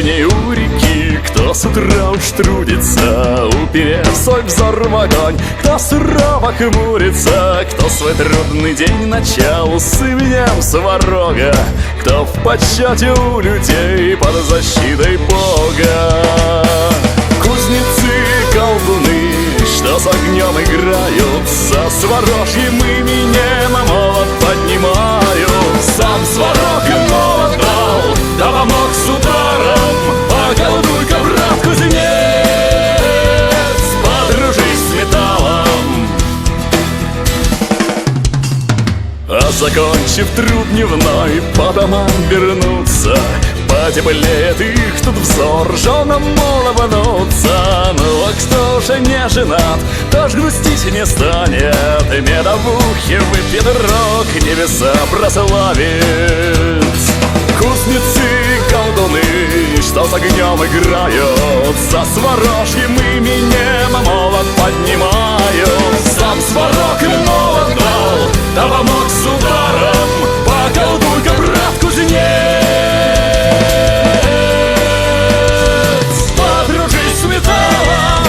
деревне у реки, кто с утра уж трудится, уперев свой взор в огонь, кто сурово хмурится, кто свой трудный день начал с именем сварога, кто в почете у людей под защитой Бога. Кузнецы, колдуны, что с огнем играют, со сварожьим именем молот поднимают. Сам сварог и молот дал, да помог с ударом, поколдуй-ка, брат кузнец, подружись с металлом. А закончив труд дневной, по домам вернуться, потеплеет их тут взор, женам улыбнуться. Ну а кто же не женат, тож грустить не станет, медовухи выпьет рог, небеса прославит. Кузнецы, колдуны, что с огнем играют, за сварожьим именем молот поднимают. Сам сварог и молот дал, да помог с ударом, поколдуй-ка, брат кузнец, подружись с металлом.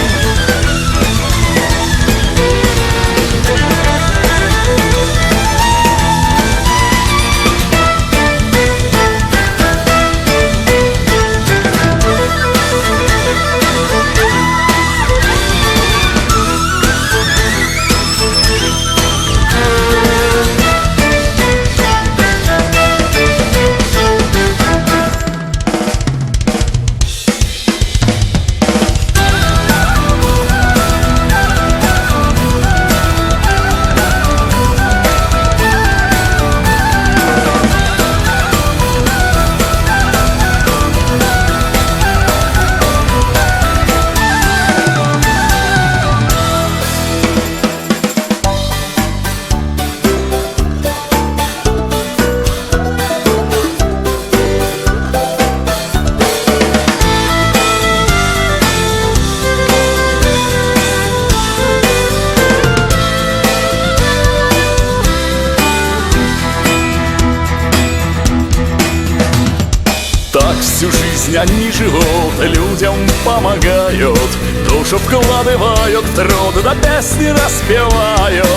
Так всю жизнь они живут, людям помогают, душу вкладывают в труд, да песни распевают.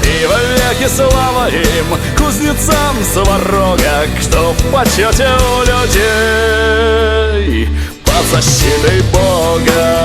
И вовеки слава им, кузнецам сварога, кто в почете у людей под защитой Бога.